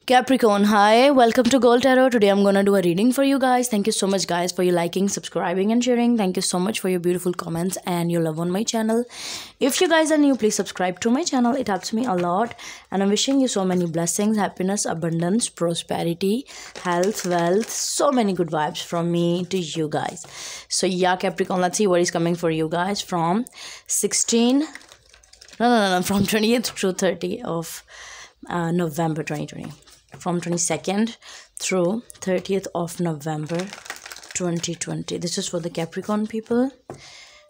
Capricorn, hi, welcome to Gold Tarot. Today I'm gonna do a reading for you guys. Thank you so much, guys, for your liking, subscribing, and sharing. Thank you so much for your beautiful comments and your love on my channel. If you guys are new, please subscribe to my channel. It helps me a lot. And I'm wishing you so many blessings, happiness, abundance, prosperity, health, wealth, so many good vibes from me to you guys. So yeah, Capricorn, let's see what is coming for you guys from from 20th to 30th of November 2020. From 22nd through 30th of November 2020. This is for the Capricorn people.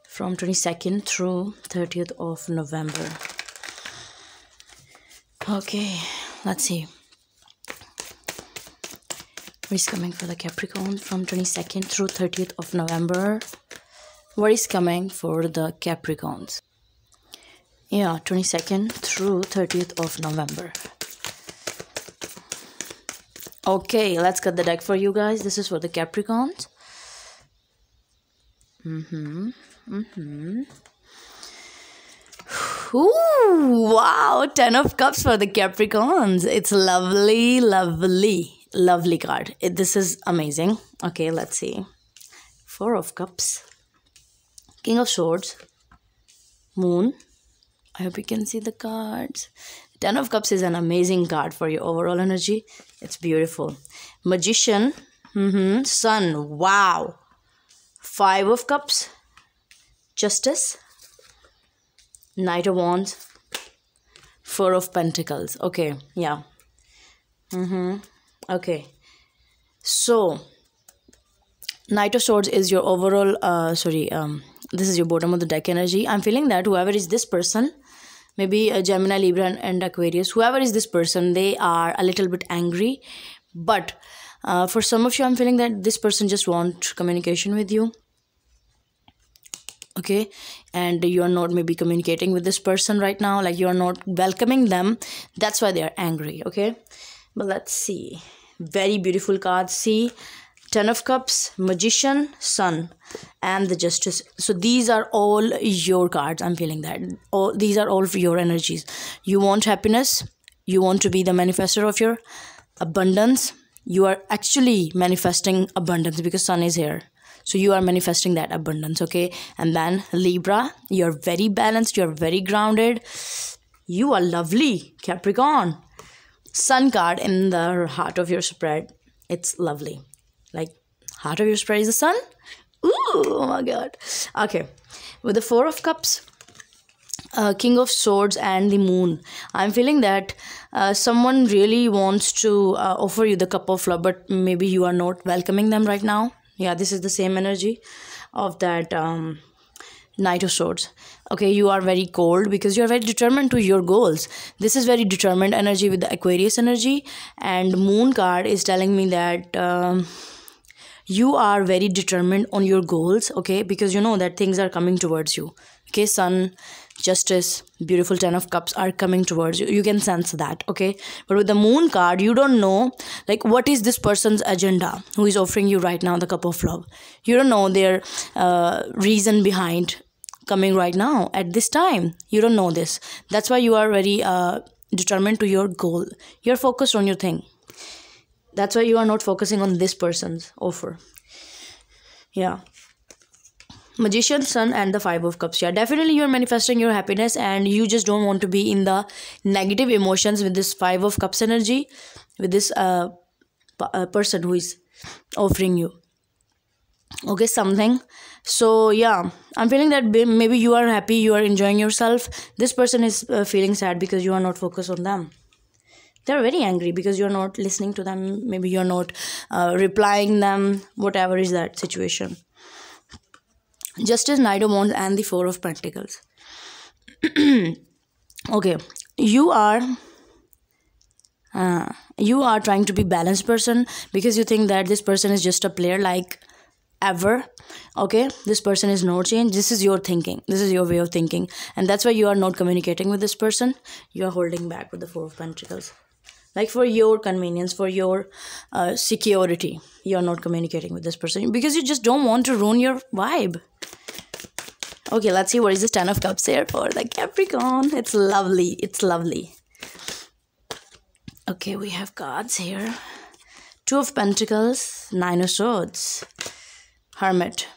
From 22nd through 30th of November. Okay, let's see. What is coming for the Capricorn from 22nd through 30th of November? What is coming for the Capricorns? Yeah, 22nd through 30th of November. Okay, let's cut the deck for you guys. This is for the Capricorns. Ooh, wow, 10 of Cups for the Capricorns. It's lovely, lovely, lovely card. This is amazing. Okay, let's see. 4 of Cups. King of Swords. Moon. I hope you can see the cards. 10 of Cups is an amazing card for your overall energy. It's beautiful. Magician. Sun. Wow. 5 of Cups. Justice. Knight of Wands. 4 of Pentacles. Okay. Yeah. Okay. So, Knight of Swords is your overall, this is your bottom of the deck energy. I'm feeling that whoever is this person, maybe a Gemini, Libra, and Aquarius, whoever is this person, they are a little bit angry. But for some of you, I'm feeling that this person just wants communication with you. Okay, and you are not maybe communicating with this person right now, like you are not welcoming them. That's why they are angry. Okay, but let's see. Very beautiful cards. See, 10 of Cups, Magician, Sun, and the Justice. So these are all your cards. I'm feeling that. These are all for your energies. You want happiness. You want to be the manifester of your abundance. You are actually manifesting abundance because Sun is here. So you are manifesting that abundance, okay? And then Libra, you're very balanced. You're very grounded. You are lovely, Capricorn. Sun card in the heart of your spread. It's lovely. Like, heart of your spread is the Sun. Ooh, oh my God. Okay. With the 4 of Cups, King of Swords, and the Moon. I'm feeling that someone really wants to offer you the cup of love, but maybe you are not welcoming them right now. Yeah, this is the same energy of that Knight of Swords. Okay, you are very cold because you are very determined to your goals. This is very determined energy with the Aquarius energy. And Moon card is telling me that you are very determined on your goals, okay, because you know that things are coming towards you. Okay, Sun, Justice, beautiful 10 of Cups are coming towards you. You can sense that, okay? But with the Moon card, you don't know, like, what is this person's agenda who is offering you right now the cup of love. You don't know their reason behind coming right now at this time. You don't know this. That's why you are very determined to your goal. You're focused on your thing. That's why you are not focusing on this person's offer. Yeah. Magician, Sun, and the 5 of Cups. Yeah, definitely you're manifesting your happiness and you just don't want to be in the negative emotions with this 5 of Cups energy, with this person who is offering you, okay, something. So yeah, I'm feeling that maybe you are happy, you are enjoying yourself. This person is feeling sad because you are not focused on them. They're very angry because you're not listening to them. Maybe you're not replying them. Whatever is that situation. Justice, Knight of Wands, and the 4 of Pentacles. Okay, you are trying to be balanced person because you think that this person is just a player like ever. Okay, this person is not changed. This is your thinking. This is your way of thinking, and that's why you are not communicating with this person. You are holding back with the 4 of Pentacles. Like for your convenience, for your security, you're not communicating with this person because you just don't want to ruin your vibe. Okay, let's see what is this 10 of Cups here for the Capricorn. It's lovely. It's lovely. Okay, we have cards here. Two of Pentacles, Nine of Swords, Hermit.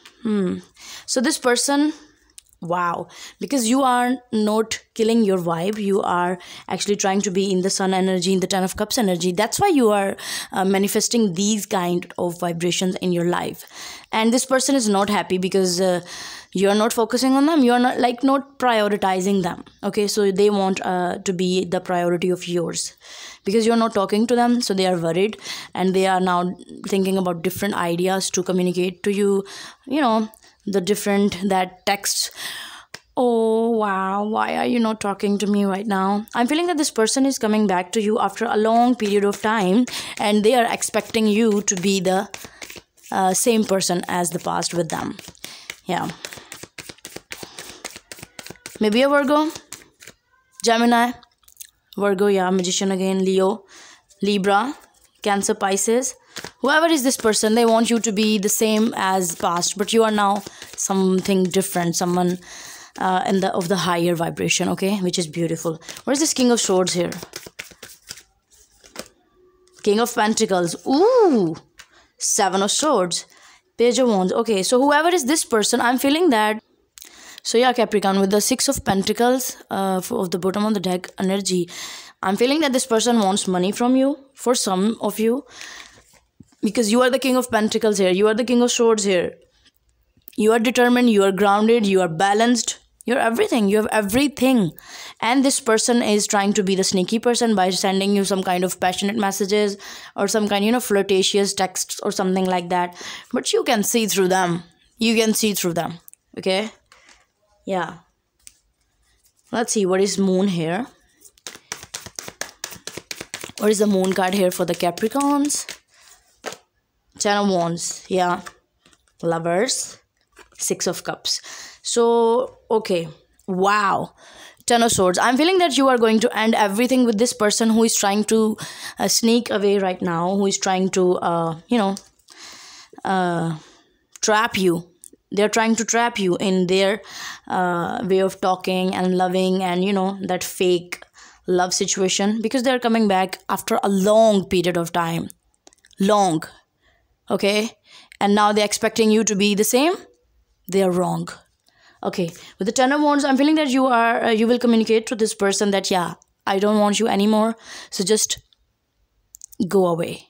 So this person, wow, because you are not killing your vibe, you are actually trying to be in the Sun energy, in the Ten of Cups energy. That's why you are manifesting these kind of vibrations in your life. And this person is not happy because you are not focusing on them, you are not prioritizing them. Okay, so they want to be the priority of yours because you're not talking to them, so they are worried and they are now thinking about different ideas to communicate to you, you know, the different that texts. Oh wow, why are you not talking to me right now? I'm feeling that this person is coming back to you after a long period of time and they are expecting you to be the same person as the past with them. Yeah, maybe a Virgo, Gemini, Virgo, yeah, Magician again, Leo, Libra, Cancer, Pisces. Whoever is this person, they want you to be the same as past, but you are now something different, someone of the higher vibration, okay, which is beautiful. What is this King of Swords here? King of Pentacles, ooh, Seven of Swords, Page of Wands. Okay, so whoever is this person, I'm feeling that. So yeah, Capricorn, with the Six of Pentacles of the bottom of the deck energy, I'm feeling that this person wants money from you, for some of you, because you are the King of Pentacles here, you are the King of Swords here. You are determined, you are grounded, you are balanced, you're everything, you have everything. And this person is trying to be the sneaky person by sending you some kind of passionate messages or some kind, flirtatious texts or something like that. But you can see through them. You can see through them. Okay? Yeah. Let's see, what is Moon here? What is the Moon card here for the Capricorns? Ten of Wands. Yeah. Lovers. Six of Cups. So, okay. Wow. Ten of Swords. I'm feeling that you are going to end everything with this person who is trying to sneak away right now, who is trying to, trap you. They're trying to trap you in their way of talking and loving and, that fake love situation, because they're coming back after a long period of time. Long. Okay? And now they're expecting you to be the same. They are wrong. Okay, with the Ten of Wands, I'm feeling that you will communicate to this person that, yeah, I don't want you anymore, so just go away.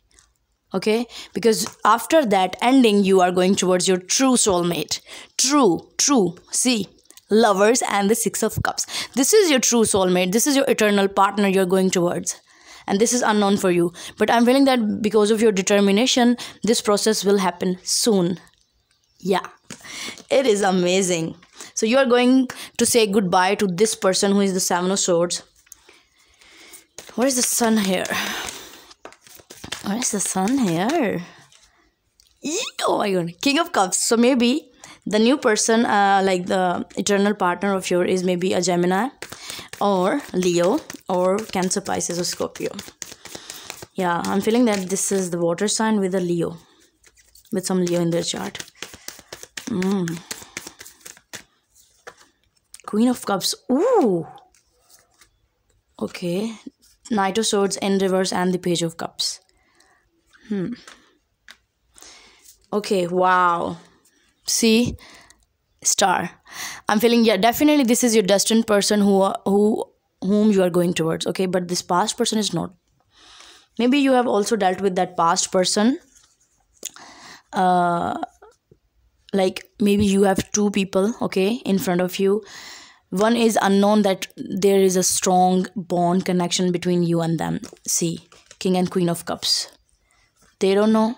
Okay, because after that ending, you are going towards your true soulmate. True. See, Lovers and the Six of Cups. This is your true soulmate. This is your eternal partner you're going towards. And this is unknown for you. But I'm feeling that because of your determination, this process will happen soon. Yeah, it is amazing. So you are going to say goodbye to this person who is the Seven of Swords. Where is the Sun here? Where is the Sun here? Oh my god, King of Cups. So maybe the new person, like the eternal partner of yours, is maybe a Gemini or Leo or Cancer, Pisces or Scorpio. Yeah, I'm feeling that this is the water sign with a Leo, with some Leo in their chart. Queen of Cups. Ooh. Okay. Knight of Swords in reverse and the Page of Cups. Okay, wow. See? Star. I'm feeling, yeah, definitely this is your destined person whom you are going towards. Okay, but this past person is not. Maybe you have also dealt with that past person. Like maybe you have two people, okay, in front of you. One is unknown, that there is a strong bond connection between you and them. See, King and Queen of Cups. They don't know.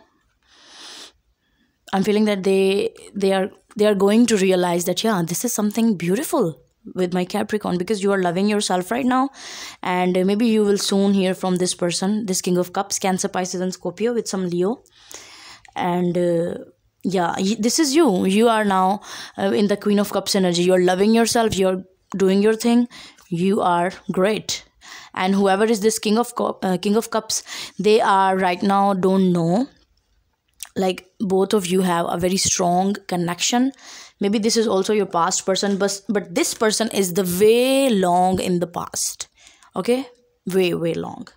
I'm feeling that they are going to realize that, yeah, this is something beautiful with my Capricorn, because you are loving yourself right now. And maybe you will soon hear from this person, this King of Cups, Cancer, Pisces and Scorpio with some Leo. And yeah, this is you. You are now in the Queen of Cups energy. You're loving yourself. You're doing your thing. You are great. And whoever is this King of Cups, they are right now don't know. Like both of you have a very strong connection. Maybe this is also your past person, but this person is the way long in the past. Okay, way long.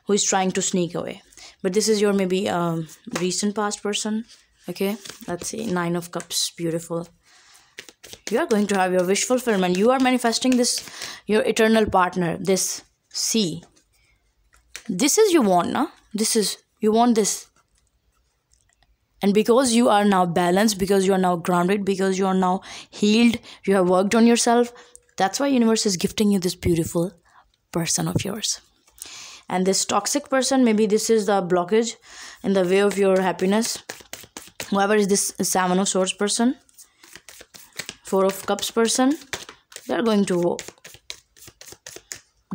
who is trying to sneak away. But this is your maybe recent past person. Okay, let's see. 9 of Cups. Beautiful. You are going to have your wish fulfillment. You are manifesting this, your eternal partner. This C. This is you want, na? This is, you want this. And because you are now balanced, because you are now grounded, because you are now healed, you have worked on yourself, that's why universe is gifting you this beautiful person of yours. And this toxic person, maybe this is the blockage in the way of your happiness. Whoever is this 7 of Swords person, 4 of Cups person, they are going to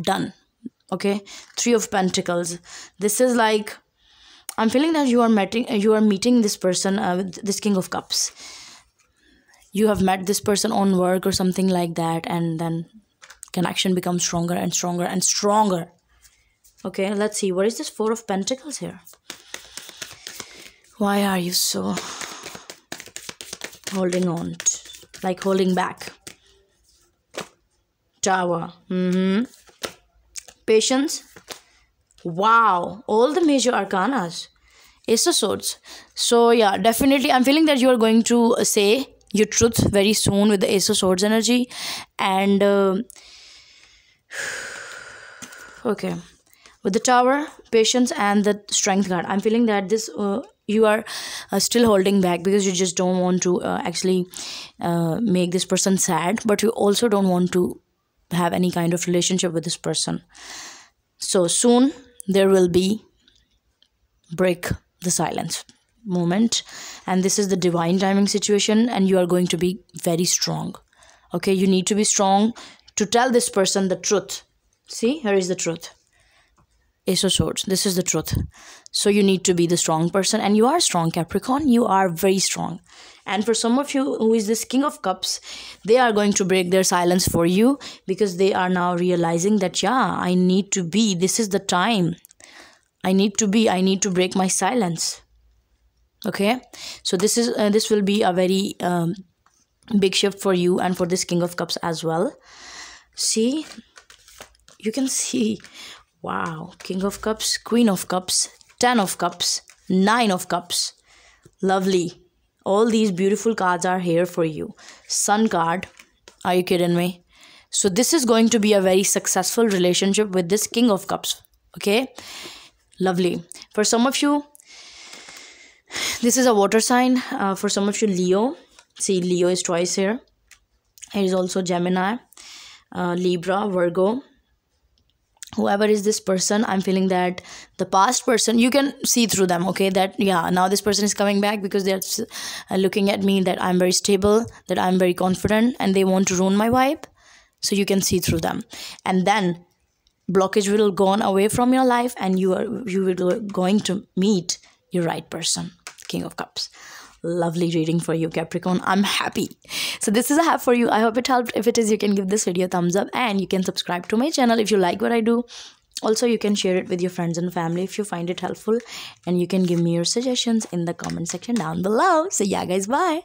done. Okay, 3 of Pentacles. This is like, I'm feeling that you are meeting this person with this King of Cups. You have met this person on work or something like that, and then connection becomes stronger and stronger and stronger. Okay, let's see. What is this 4 of Pentacles here? Why are you so holding on, like holding back? Tower. Patience. Wow, all the major arcanas. Ace of Swords. So yeah, definitely I'm feeling that you are going to say your truth very soon with the Ace of Swords energy. And okay, with the Tower, Patience, and the Strength card, I'm feeling that this you are still holding back because you just don't want to actually make this person sad, but you also don't want to have any kind of relationship with this person. So soon there will be break the silence moment, and this is the divine timing situation, and you are going to be very strong. Okay, you need to be strong to tell this person the truth. See, here is the truth. Ace of Swords, this is the truth. So you need to be the strong person, and you are strong, Capricorn. You are very strong. And for some of you who is this King of Cups, they are going to break their silence for you, because they are now realizing that, yeah, I need to be, this is the time. I need to break my silence. Okay, so this will be a very big shift for you and for this King of Cups as well. See, you can see, wow, King of Cups, Queen of Cups, 10 of Cups, 9 of Cups. Lovely. All these beautiful cards are here for you. Sun card. Are you kidding me? So this is going to be a very successful relationship with this King of Cups. Okay, lovely. For some of you, this is a water sign. For some of you, Leo. See, Leo is twice here. Here is also Gemini, Libra, Virgo. Whoever is this person, I'm feeling that the past person, you can see through them. Okay, that yeah, now this person is coming back because they're looking at me that I'm very stable, that I'm very confident, and they want to ruin my vibe. So you can see through them, and then blockage will go on away from your life, and you will going to meet your right person. King of Cups. Lovely reading for you, Capricorn. I'm happy. So this is a have for you. I hope it helped. If it is, you can give this video a thumbs up, and you can subscribe to my channel if you like what I do. Also, you can share it with your friends and family if you find it helpful, and you can give me your suggestions in the comment section down below. So yeah guys, bye.